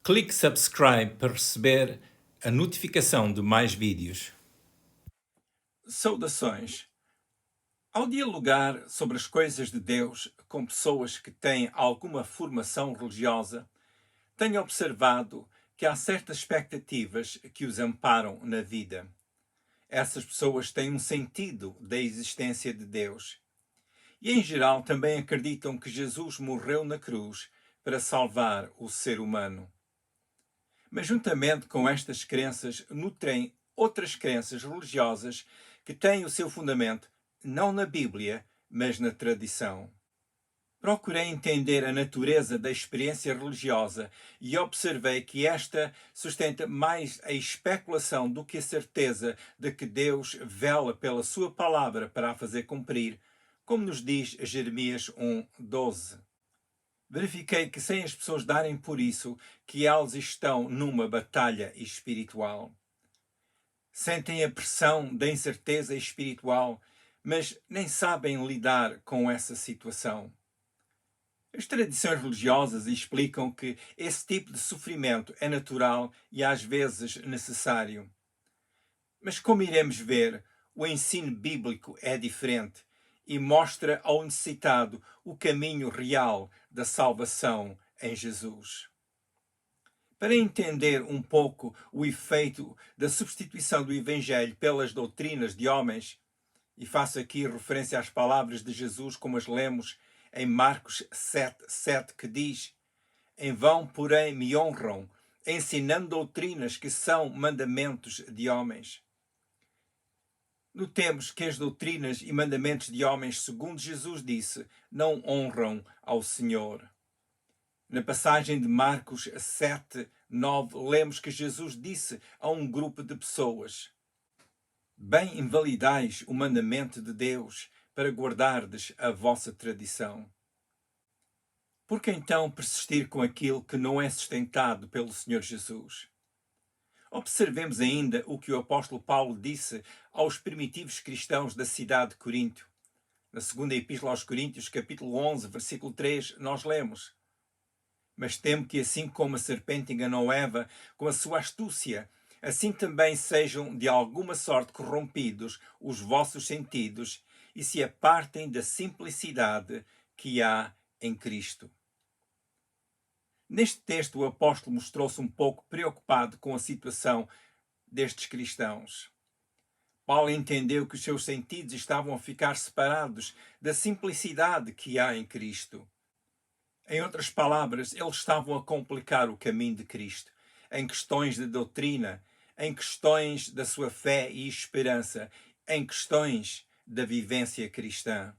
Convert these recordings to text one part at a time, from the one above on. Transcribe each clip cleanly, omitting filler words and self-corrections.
Clique subscribe para receber a notificação de mais vídeos. Saudações! Ao dialogar sobre as coisas de Deus com pessoas que têm alguma formação religiosa, tenho observado que há certas expectativas que os amparam na vida. Essas pessoas têm um sentido da existência de Deus. E, em geral, também acreditam que Jesus morreu na cruz para salvar o ser humano. Mas, juntamente com estas crenças, nutrem outras crenças religiosas que têm o seu fundamento não na Bíblia, mas na tradição. Procurei entender a natureza da experiência religiosa e observei que esta sustenta mais a especulação do que a certeza de que Deus vela pela sua palavra para a fazer cumprir, como nos diz Jeremias 1:12. Verifiquei que sem as pessoas darem por isso que elas estão numa batalha espiritual. Sentem a pressão da incerteza espiritual, mas nem sabem lidar com essa situação. As tradições religiosas explicam que esse tipo de sofrimento é natural e às vezes necessário. Mas como iremos ver, o ensino bíblico é diferente e mostra ao necessitado o caminho real da salvação em Jesus. Para entender um pouco o efeito da substituição do Evangelho pelas doutrinas de homens, e faço aqui referência às palavras de Jesus como as lemos em Marcos 7:7, que diz: "Em vão, porém, me honram, ensinando doutrinas que são mandamentos de homens." Notemos que as doutrinas e mandamentos de homens, segundo Jesus disse, não honram ao Senhor. Na passagem de Marcos 7:9, lemos que Jesus disse a um grupo de pessoas: "Bem invalidais o mandamento de Deus para guardardes a vossa tradição." Por que então persistir com aquilo que não é sustentado pelo Senhor Jesus? Observemos ainda o que o apóstolo Paulo disse aos primitivos cristãos da cidade de Corinto. Na segunda epístola aos Coríntios, capítulo 11, versículo 3, nós lemos: "Mas temo que assim como a serpente enganou Eva com a sua astúcia, assim também sejam de alguma sorte corrompidos os vossos sentidos e se apartem da simplicidade que há em Cristo." Neste texto, o apóstolo mostrou-se um pouco preocupado com a situação destes cristãos. Paulo entendeu que os seus sentidos estavam a ficar separados da simplicidade que há em Cristo. Em outras palavras, eles estavam a complicar o caminho de Cristo, em questões de doutrina, em questões da sua fé e esperança, em questões da vivência cristã.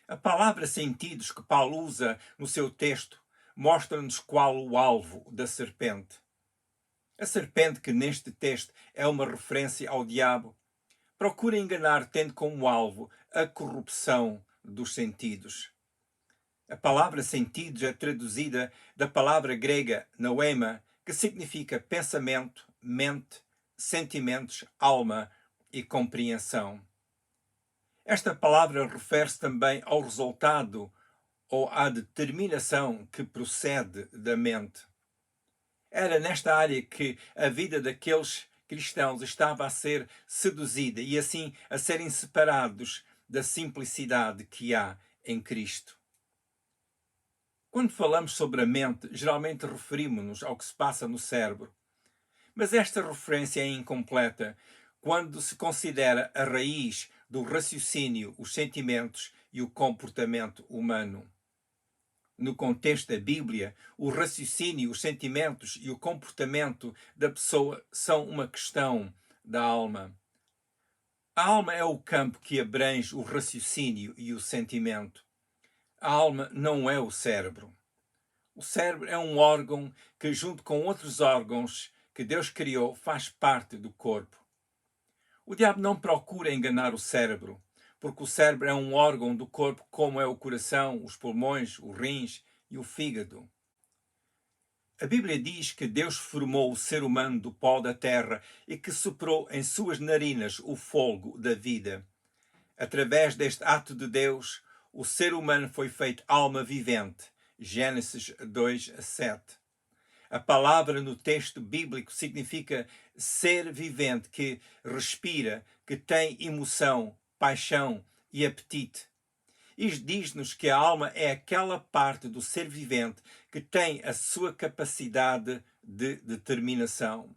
A palavra sentidos que Paulo usa no seu texto mostra-nos qual o alvo da serpente. A serpente, que neste texto é uma referência ao diabo, procura enganar tendo como alvo a corrupção dos sentidos. A palavra sentidos é traduzida da palavra grega noema, que significa pensamento, mente, sentimentos, alma e compreensão. Esta palavra refere-se também ao resultado ou à determinação que procede da mente. Era nesta área que a vida daqueles cristãos estava a ser seduzida e assim a serem separados da simplicidade que há em Cristo. Quando falamos sobre a mente, geralmente referimos-nos ao que se passa no cérebro. Mas esta referência é incompleta quando se considera a raiz do raciocínio, os sentimentos e o comportamento humano. No contexto da Bíblia, o raciocínio, os sentimentos e o comportamento da pessoa são uma questão da alma. A alma é o campo que abrange o raciocínio e o sentimento. A alma não é o cérebro. O cérebro é um órgão que, junto com outros órgãos que Deus criou, faz parte do corpo. O diabo não procura enganar o cérebro, porque o cérebro é um órgão do corpo como é o coração, os pulmões, os rins e o fígado. A Bíblia diz que Deus formou o ser humano do pó da terra e que soprou em suas narinas o fôlego da vida. Através deste ato de Deus, o ser humano foi feito alma vivente. Gênesis 2:7. A palavra no texto bíblico significa ser vivente, que respira, que tem emoção, paixão e apetite. Isto diz-nos que a alma é aquela parte do ser vivente que tem a sua capacidade de determinação.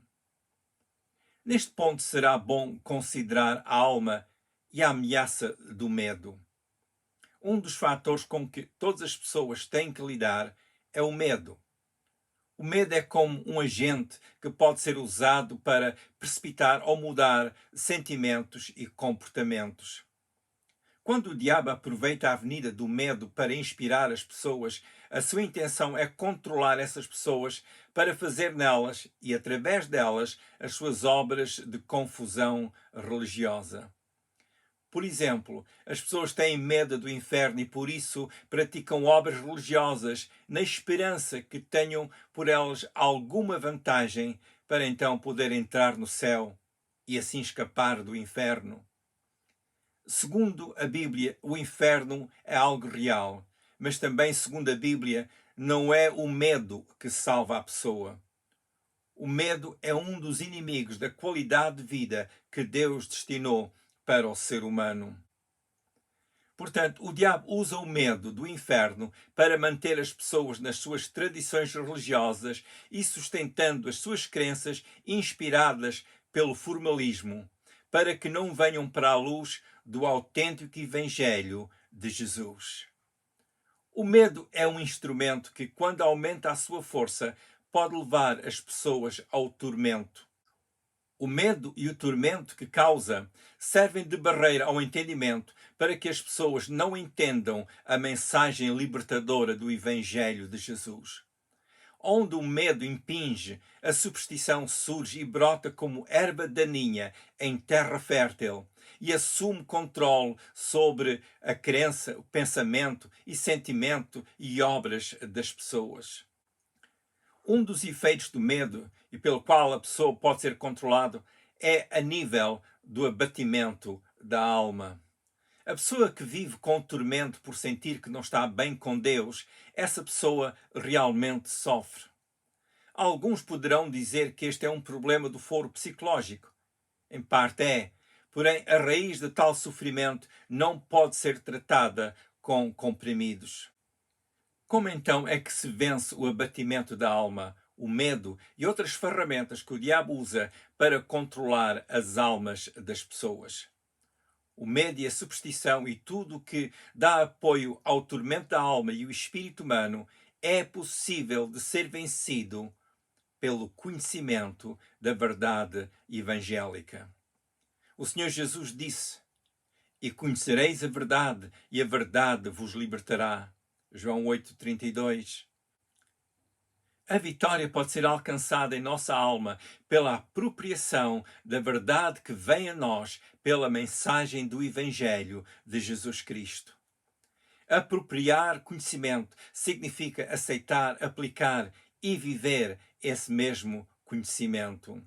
Neste ponto será bom considerar a alma e a ameaça do medo. Um dos fatores com que todas as pessoas têm que lidar é o medo. O medo é como um agente que pode ser usado para precipitar ou mudar sentimentos e comportamentos. Quando o diabo aproveita a avenida do medo para inspirar as pessoas, a sua intenção é controlar essas pessoas para fazer nelas e através delas as suas obras de confusão religiosa. Por exemplo, as pessoas têm medo do inferno e por isso praticam obras religiosas na esperança que tenham por elas alguma vantagem para então poder entrar no céu e assim escapar do inferno. Segundo a Bíblia, o inferno é algo real, mas também, segundo a Bíblia, não é o medo que salva a pessoa. O medo é um dos inimigos da qualidade de vida que Deus destinou para o ser humano. Portanto, o diabo usa o medo do inferno para manter as pessoas nas suas tradições religiosas e sustentando as suas crenças inspiradas pelo formalismo, para que não venham para a luz do autêntico Evangelho de Jesus. O medo é um instrumento que, quando aumenta a sua força, pode levar as pessoas ao tormento. O medo e o tormento que causa servem de barreira ao entendimento para que as pessoas não entendam a mensagem libertadora do Evangelho de Jesus. Onde o medo impinge, a superstição surge e brota como erva daninha em terra fértil e assume controle sobre a crença, o pensamento e sentimento e obras das pessoas. Um dos efeitos do medo e pelo qual a pessoa pode ser controlada é a nível do abatimento da alma. A pessoa que vive com tormento por sentir que não está bem com Deus, essa pessoa realmente sofre. Alguns poderão dizer que este é um problema do foro psicológico. Em parte é, porém a raiz de tal sofrimento não pode ser tratada com comprimidos. Como então é que se vence o abatimento da alma, o medo e outras ferramentas que o diabo usa para controlar as almas das pessoas? O medo e a superstição e tudo o que dá apoio ao tormento da alma e o espírito humano é possível de ser vencido pelo conhecimento da verdade evangélica. O Senhor Jesus disse: "E conhecereis a verdade, e a verdade vos libertará." João 8:32. A vitória pode ser alcançada em nossa alma pela apropriação da verdade que vem a nós pela mensagem do Evangelho de Jesus Cristo. Apropriar conhecimento significa aceitar, aplicar e viver esse mesmo conhecimento.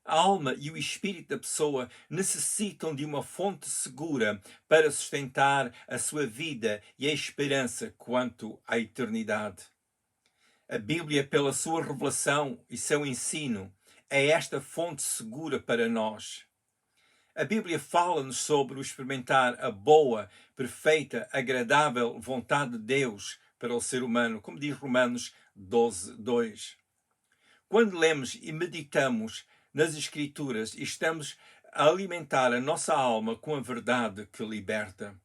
A alma e o espírito da pessoa necessitam de uma fonte segura para sustentar a sua vida e a esperança quanto à eternidade. A Bíblia, pela sua revelação e seu ensino, é esta fonte segura para nós. A Bíblia fala-nos sobre o experimentar a boa, perfeita, agradável vontade de Deus para o ser humano, como diz Romanos 12:2. Quando lemos e meditamos nas Escrituras, estamos a alimentar a nossa alma com a verdade que liberta.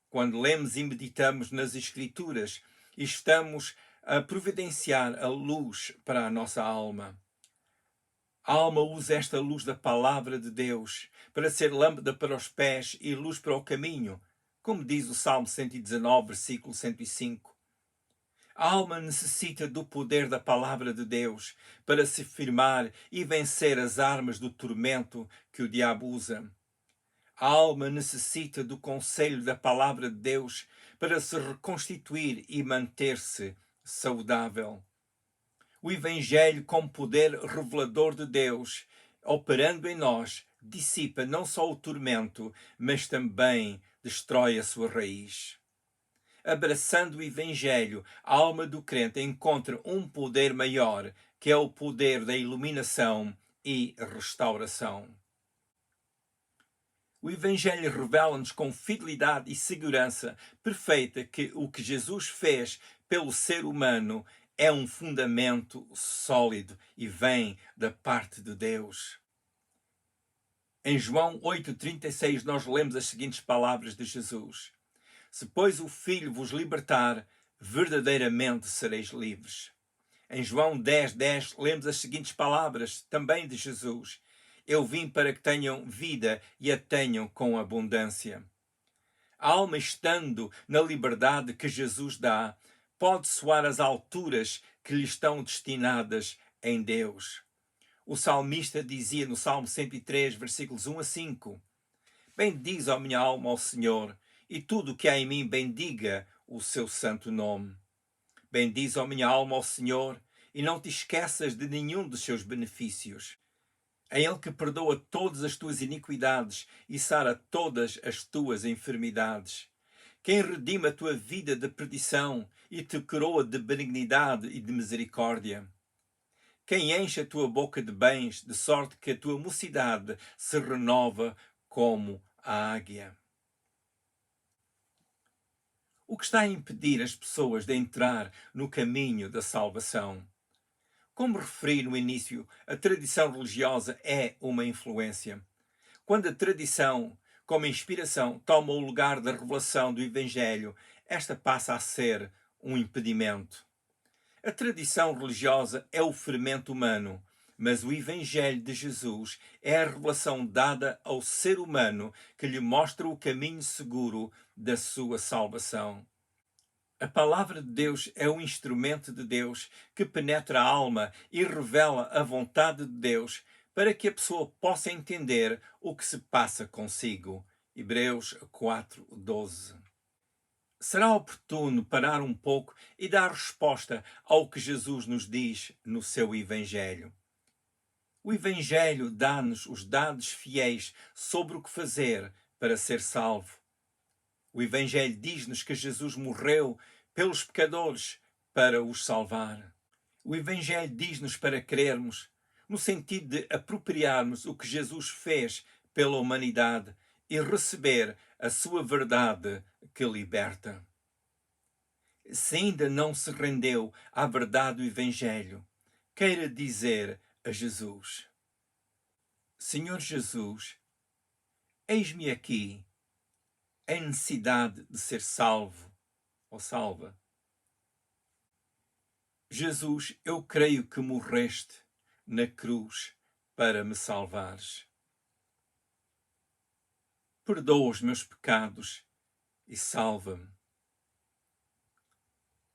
Quando lemos e meditamos nas Escrituras, estamos a providenciar a luz para a nossa alma. A alma usa esta luz da palavra de Deus para ser lâmpada para os pés e luz para o caminho, como diz o Salmo 119, versículo 105. A alma necessita do poder da palavra de Deus para se firmar e vencer as armas do tormento que o diabo usa. A alma necessita do conselho da palavra de Deus para se reconstituir e manter-se saudável. O Evangelho, como poder revelador de Deus, operando em nós, dissipa não só o tormento, mas também destrói a sua raiz. abraçando o Evangelho, a alma do crente encontra um poder maior, que é o poder da iluminação e restauração. O Evangelho revela-nos com fidelidade e segurança perfeita que o que Jesus fez pelo ser humano é um fundamento sólido e vem da parte de Deus. Em João 8,36 nós lemos as seguintes palavras de Jesus: Se, pois, o Filho vos libertar, verdadeiramente sereis livres. Em João 10,10 lemos as seguintes palavras, também de Jesus: Eu vim para que tenham vida e a tenham com abundância. A alma, estando na liberdade que Jesus dá, pode soar às alturas que lhe estão destinadas em Deus. O salmista dizia no Salmo 103, versículos 1 a 5: Bendize, ó minha alma, ao Senhor, e tudo o que há em mim bendiga o seu santo nome. Bendize, ó minha alma, ao Senhor, e não te esqueças de nenhum dos seus benefícios. É Ele que perdoa todas as tuas iniquidades e sara todas as tuas enfermidades. Quem redime a tua vida de perdição e te coroa de benignidade e de misericórdia. Quem enche a tua boca de bens, de sorte que a tua mocidade se renova como a águia. O que está a impedir as pessoas de entrar no caminho da salvação? Como referi no início, a tradição religiosa é uma influência. Quando a tradição, como inspiração, toma o lugar da revelação do Evangelho, esta passa a ser um impedimento. A tradição religiosa é o fermento humano, mas o Evangelho de Jesus é a revelação dada ao ser humano que lhe mostra o caminho seguro da sua salvação. A palavra de Deus é um instrumento de Deus que penetra a alma e revela a vontade de Deus para que a pessoa possa entender o que se passa consigo. Hebreus 4:12. Será oportuno parar um pouco e dar resposta ao que Jesus nos diz no seu Evangelho. O Evangelho dá-nos os dados fiéis sobre o que fazer para ser salvo. O Evangelho diz-nos que Jesus morreu pelos pecadores para os salvar. O Evangelho diz-nos para crermos, no sentido de apropriarmos o que Jesus fez pela humanidade e receber a sua verdade que liberta. Se ainda não se rendeu à verdade do Evangelho, queira dizer a Jesus: Senhor Jesus, eis-me aqui, em necessidade de ser salvo ou salva. Jesus, eu creio que morreste na cruz para me salvares. Perdoa os meus pecados e salva-me.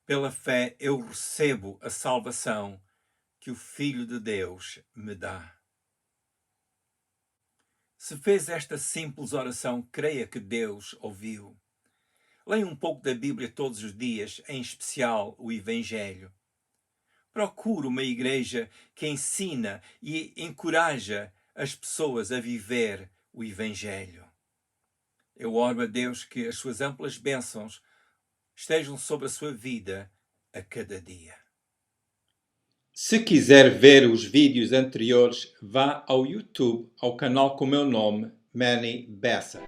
Pela fé eu recebo a salvação que o Filho de Deus me dá. Se fez esta simples oração, creia que Deus ouviu. Leia um pouco da Bíblia todos os dias, em especial o Evangelho. Procure uma igreja que ensina e encoraja as pessoas a viver o Evangelho. Eu oro a Deus que as suas amplas bênçãos estejam sobre a sua vida a cada dia. Se quiser ver os vídeos anteriores, vá ao YouTube, ao canal com o meu nome, Manny Bessa.